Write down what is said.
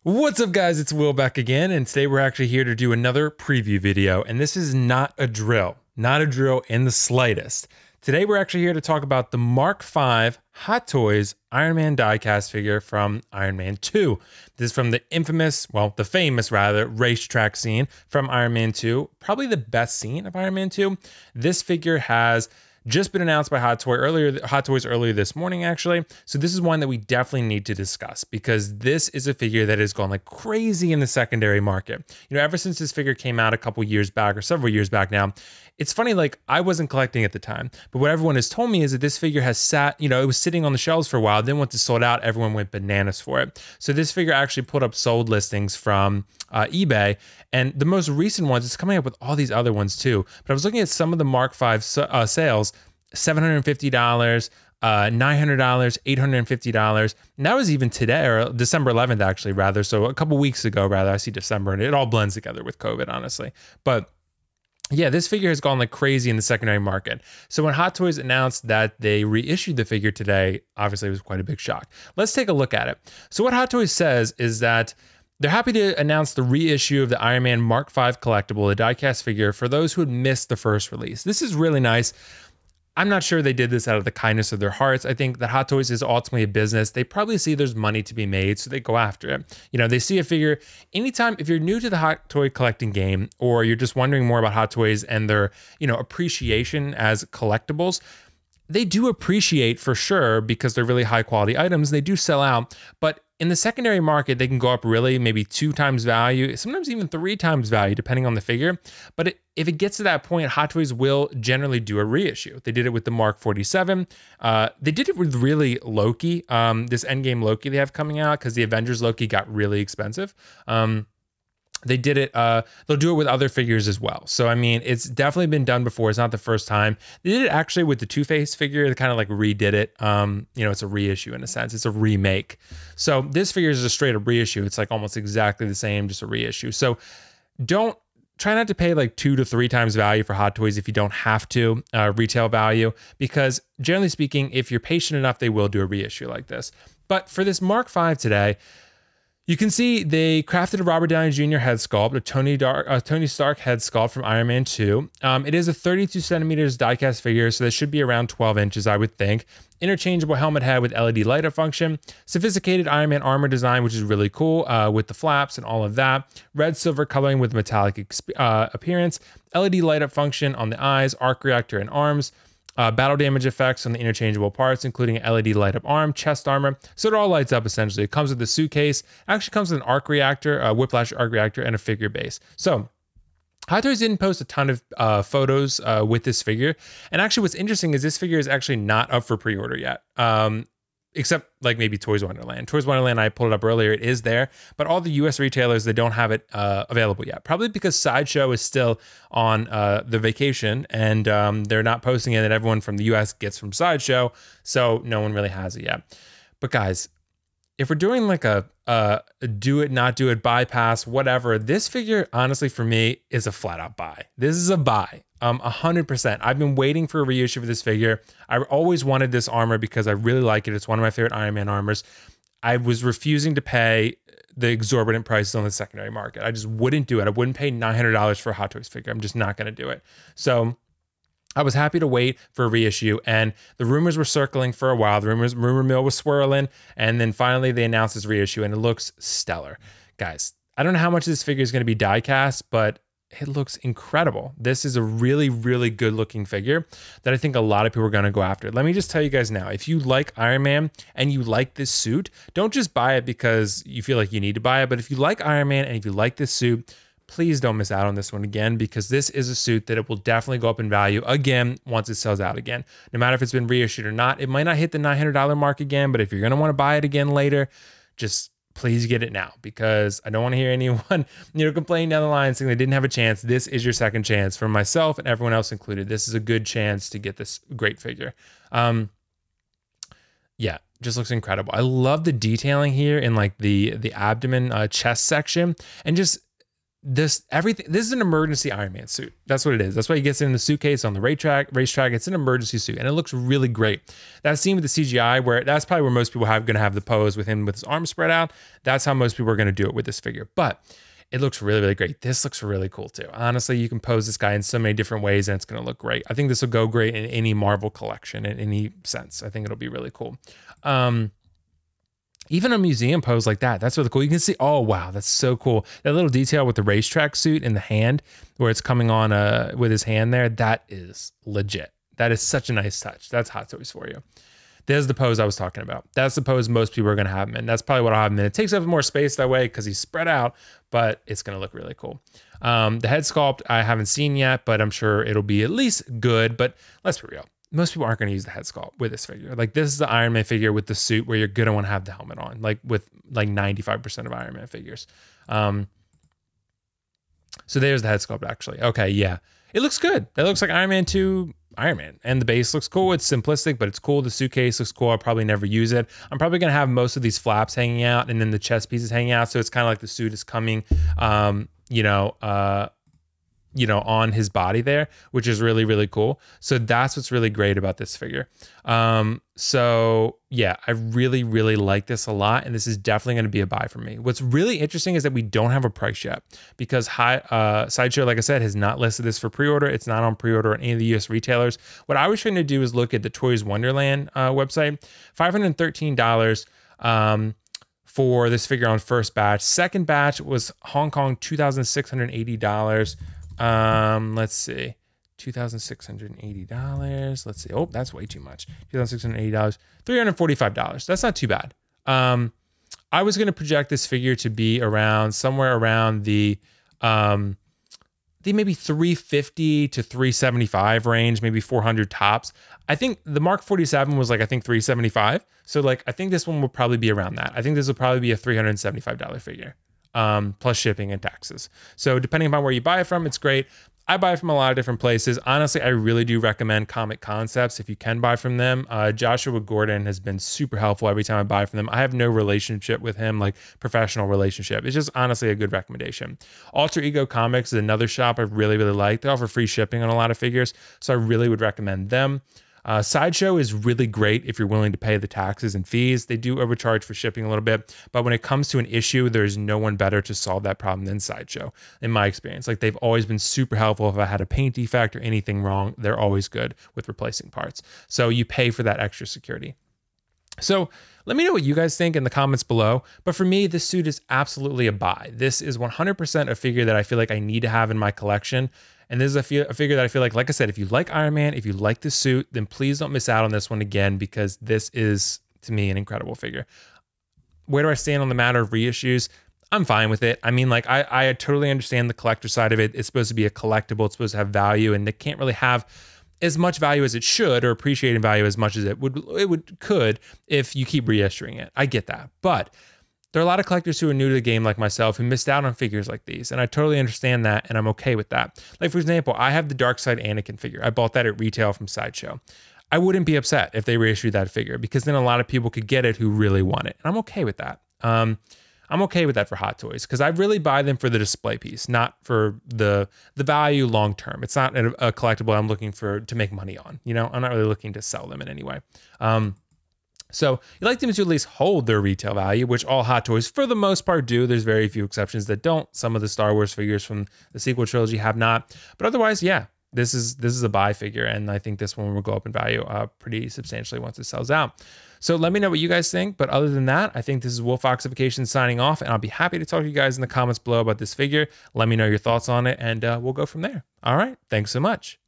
What's up, guys? It's Will back again, and today we're actually here to do another preview video, and this is not a drill in the slightest. Today we're actually here to talk about the Mark V Hot Toys Iron Man diecast figure from Iron Man 2. This is from the the famous racetrack scene from Iron Man 2, probably the best scene of Iron Man 2. This figure has just been announced by Hot Toys earlier this morning, actually. So this is one that we definitely need to discuss because this is a figure that has gone like crazy in the secondary market. You know, ever since this figure came out a couple years back or several years back now, it's funny, like I wasn't collecting at the time, but what everyone has told me is that this figure has sat, you know, it was sitting on the shelves for a while. Then once it sold out, everyone went bananas for it. So this figure actually put up sold listings from eBay, and the most recent ones, it's coming up with all these other ones too. But I was looking at some of the Mark V sales, $750, $900, $850. And that was even today, or December 11th, actually, rather. So a couple weeks ago, rather. I see December, and it all blends together with COVID, honestly. But yeah, this figure has gone like crazy in the secondary market. So when Hot Toys announced that they reissued the figure today, obviously it was quite a big shock. Let's take a look at it. So what Hot Toys says is that they're happy to announce the reissue of the Iron Man Mark V collectible, the diecast figure, for those who had missed the first release. This is really nice. I'm not sure they did this out of the kindness of their hearts. I think that Hot Toys is ultimately a business. They probably see there's money to be made, so they go after it. You know, they see a figure. Anytime, if you're new to the Hot Toy collecting game, or you're just wondering more about Hot Toys and their, you know, appreciation as collectibles, they do appreciate for sure because they're really high quality items. They do sell out, but in the secondary market, they can go up really maybe 2 times value, sometimes even 3 times value, depending on the figure. But if it gets to that point, Hot Toys will generally do a reissue. They did it with the Mark 47. They did it with really Loki, this Endgame Loki they have coming out, because the Avengers Loki got really expensive. They did it, they'll do it with other figures as well. So, I mean, it's definitely been done before. It's not the first time. They did it actually with the Two-Face figure. They kind of like redid it. You know, it's a reissue in a sense. It's a remake. So this figure is a straight up reissue. It's like almost exactly the same, just a reissue. So try not to pay like 2 to 3 times value for Hot Toys if you don't have to, retail value, because generally speaking, if you're patient enough, they will do a reissue like this. But for this Mark V today, you can see they crafted a Robert Downey Jr. head sculpt, a Tony Stark head sculpt from Iron Man 2. It is a 32 centimeters diecast figure, so that should be around 12 inches, I would think. Interchangeable helmet head with LED light up function. Sophisticated Iron Man armor design, which is really cool, with the flaps and all of that. Red silver coloring with metallic appearance. LED light up function on the eyes, arc reactor and arms. Battle damage effects on the interchangeable parts, including an LED light up arm, chest armor. So it all lights up essentially. It comes with a suitcase. Actually comes with an arc reactor, a whiplash arc reactor, and a figure base. So Hot Toys didn't post a ton of photos with this figure. And actually what's interesting is this figure is actually not up for pre-order yet. Except like maybe Toys Wonderland. Toys Wonderland, I pulled it up earlier, it is there, but all the US retailers, they don't have it available yet. Probably because Sideshow is still on the vacation, and they're not posting it that everyone from the US gets from Sideshow, so no one really has it yet. But guys, if we're doing like a do it, not do it, bypass, whatever, this figure, honestly, for me, is a flat out buy. This is a buy. 100%. I've been waiting for a reissue for this figure. I always wanted this armor because I really like it. It's one of my favorite Iron Man armors. I was refusing to pay the exorbitant prices on the secondary market. I just wouldn't do it. I wouldn't pay $900 for a Hot Toys figure. I'm just not going to do it. So I was happy to wait for a reissue, and the rumors were circling for a while. The rumor mill was swirling, and then finally they announced this reissue, and it looks stellar. Guys, I don't know how much this figure is going to be die-cast, but it looks incredible. This is a really, really good looking figure that I think a lot of people are going to go after. Let me just tell you guys now, if you like Iron Man and you like this suit, don't just buy it because you feel like you need to buy it. But if you like Iron Man and if you like this suit, please don't miss out on this one again, because this is a suit that it will definitely go up in value again once it sells out again. No matter if it's been reissued or not, it might not hit the $900 mark again, but if you're going to want to buy it again later, just please get it now, because I don't want to hear anyone, you know, complaining down the line saying they didn't have a chance. This is your second chance. For myself and everyone else included, this is a good chance to get this great figure. Yeah, just looks incredible. I love the detailing here in like the abdomen chest section, and just everything. This is an emergency Iron Man suit. That's what it is. That's why he gets it in the suitcase on the racetrack. It's an emergency suit, and it looks really great. That scene with the CGI, where that's probably where most people are going to have the pose with him with his arms spread out. That's how most people are going to do it with this figure. But it looks really, really great. This looks really cool too. Honestly, you can pose this guy in so many different ways, and it's going to look great. I think this will go great in any Marvel collection in any sense. I think it'll be really cool. Even a museum pose like that, that's really cool. You can see, oh, wow, that's so cool. That little detail with the racetrack suit in the hand where it's coming on with his hand there, that is legit. That is such a nice touch. That's Hot Toys for you. There's the pose I was talking about. That's the pose most people are going to have him in. That's probably what I'll have him in. It takes up more space that way because he's spread out, but it's going to look really cool. The head sculpt I haven't seen yet, but I'm sure it'll be at least good. But let's be real. Most people aren't going to use the head sculpt with this figure. Like, this is the Iron Man figure with the suit where you're going to want to have the helmet on, like with like 95% of Iron Man figures. So there's the head sculpt actually. Okay, yeah. It looks good. It looks like Iron Man 2 Iron Man, and the base looks cool. It's simplistic, but it's cool. The suitcase looks cool. I'll probably never use it. I'm probably going to have most of these flaps hanging out and then the chest pieces hanging out. So it's kind of like the suit is coming, on his body there, which is really, really cool. So that's what's really great about this figure. So yeah, I really, really like this a lot. And this is definitely going to be a buy for me. What's really interesting is that we don't have a price yet because Sideshow, like I said, has not listed this for pre-order. It's not on pre-order on any of the US retailers. What I was trying to do is look at the Toys Wonderland website, $513, for this figure on first batch. Second batch was Hong Kong, $2,680. Let's see, $2,680. Let's see. Oh, that's way too much. $2,680, $345. That's not too bad. I was going to project this figure to be somewhere around the maybe 350 to 375 range, maybe 400 tops. I think the Mark 47 was like, I think 375. So like, I think this one will probably be around that. I think this will probably be a $375 figure. Plus shipping and taxes. So depending upon where you buy it from, it's great. I buy from a lot of different places. Honestly, I really do recommend Comic Concepts if you can buy from them. Joshua Gordon has been super helpful every time I buy from them. I have no relationship with him, like professional relationship. It's just honestly a good recommendation. Alter Ego Comics is another shop I really, really like. They offer free shipping on a lot of figures, so I really would recommend them. Sideshow is really great if you're willing to pay the taxes and fees. They do overcharge for shipping a little bit, but when it comes to an issue, there's no one better to solve that problem than Sideshow, in my experience. Like, they've always been super helpful. If I had a paint defect or anything wrong, they're always good with replacing parts. So you pay for that extra security. So let me know what you guys think in the comments below. But for me, this suit is absolutely a buy. This is 100% a figure that I feel like I need to have in my collection. And this is a figure that I feel like I said, if you like Iron Man, if you like the suit, then please don't miss out on this one again, because this is, to me, an incredible figure. Where do I stand on the matter of reissues? I'm fine with it. I mean, like, I totally understand the collector side of it. It's supposed to be a collectible. It's supposed to have value, and it can't really have as much value as it should, or appreciating value as much as it could if you keep reissuing it. I get that. But there are a lot of collectors who are new to the game like myself who missed out on figures like these, and I totally understand that, and I'm okay with that. Like, for example, I have the Darkseid Anakin figure. I bought that at retail from Sideshow. I wouldn't be upset if they reissued that figure, because then a lot of people could get it who really want it, and I'm okay with that. I'm okay with that for Hot Toys, because I really buy them for the display piece, not for the value long term. It's not a collectible I'm looking to make money on. You know, I'm not really looking to sell them in any way. So you like them to at least hold their retail value, which all Hot Toys for the most part do. There's very few exceptions that don't. Some of the Star Wars figures from the sequel trilogy have not, but otherwise, yeah, this is a buy figure, and I think this one will go up in value pretty substantially once it sells out. So let me know what you guys think. But other than that, I think this is WillFoxification signing off, and I'll be happy to talk to you guys in the comments below about this figure. Let me know your thoughts on it, and we'll go from there. All right, thanks so much.